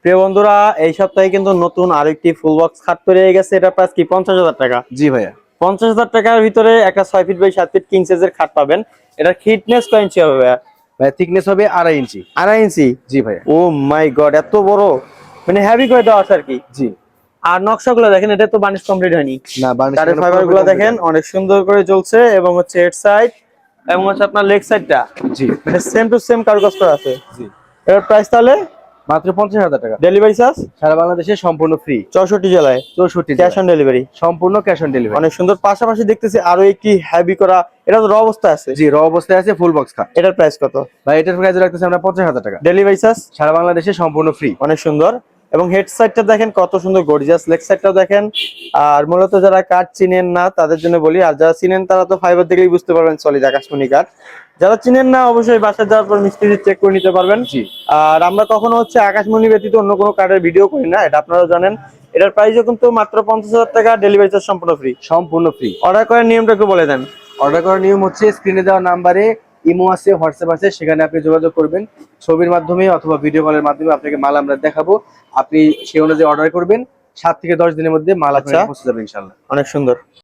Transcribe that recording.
প্রিয় বন্ধুরা, এই সপ্তাহে কিন্তু নতুন আরেকটি ফুল বক্স খাট তৈরি হয়ে গেছে। এটা প্রাইস কি 50,000 টাকা। জি ভাইয়া। 50,000 টাকার ভিতরে একটা 6 ফিট বাই 7 ফিট কিং সাইজের খাট পাবেন। এটার থিকনেস কয় ইঞ্চি হবে ভাইয়া? ভাইয়া থিকনেস হবে 2.5 ইঞ্চি। 2.5 ইঞ্চি? জি ভাইয়া। ও মাই গড, এত বড়! মানে হেভি করে দেওয়া আছে আর কি। জি। আর নকশাগুলো দেখেন, এটা তো বার্নিশ কমপ্লিট হয়নি। না, বার্নিশ কাঠের এখনো ফাইবার পুরোপুরি গুলো কমপ্লিট দেখেন হয়নি। অনেক সুন্দর করে জ্বলছে, এবং হচ্ছে হেড সাইড এবং হচ্ছে আপনার লেগ সাইডটা জি মানে সেম টু সেম কারুকাজ করা আছে। জি। এর প্রাইস তাহলে মাত্র 50,000 টাকা। ডেলিভারি চার্জ সারা বাংলাদেশে সম্পূর্ণ ফ্রি। 64 জেলায় 64 ক্যাশ জেলায় অন ডেলিভারি। সম্পূর্ণ ক্যাশ অন ডেলিভারি। অনেক সুন্দর। পাশাপাশি দেখতেছি আরো একটি হেভি করা, এটা তো র অবস্থায় আছে। জি, র অবস্থায় আছে ফুল বক্স খাট। এটার প্রাইস কত? ভাই এটার প্রাইস রাখতেছি আমরা 50,000 টাকা। ডেলিভারি চার্জ সারা বাংলাদেশে সম্পূর্ণ ফ্রি। অনেক সুন্দর। এবং হেড সাইডটা দেখেন কত সুন্দর গর্জিয়াস, লেগ সাইডটাও দেখেন। আর মূলত যারা কাঠ চিনেন না তাদের জন্য বলি, আর যারা চিনেন তারা তো ফাইবার দেখলেই বুঝতে পারবেন সলিড আকাশমণি কাঠ। যারা চিনেন না অবশ্যই বাসায় যাওয়ার পর মিস্ত্রি চেক করে নিতে পারবেন। জি। আর আমরা কখনো হচ্ছে আকাশমণি ব্যতীত অন্য কোনো কাঠের ভিডিও করি না, এটা আপনারা জানেন। এটার প্রাইসও কিন্তু মাত্র 50,000 টাকা, ডেলিভারি চার্জ সম্পূর্ণ ফ্রি। সম্পূর্ণ ফ্রি। অর্ডার করার নিয়মটা একটু বলে দেন। অর্ডার করার নিয়ম হচ্ছে স্ক্রিনে দেওয়া নাম্বারে ইমো আছে, হোয়াটসঅ্যাপ আছে, সেখানে আপনি যোগাযোগ করবেন। ছবির মাধ্যমে অথবা ভিডিও কলের মাধ্যমে আপনাকে মাল আমরা দেখাবো। আপনি সেই অনুযায়ী অর্ডার করবেন। 7 থেকে 10 দিনের মধ্যে মাল আপনার আচ্ছা, কাছে পৌঁছে যাবে ইনশাআল্লাহ। অনেক সুন্দর।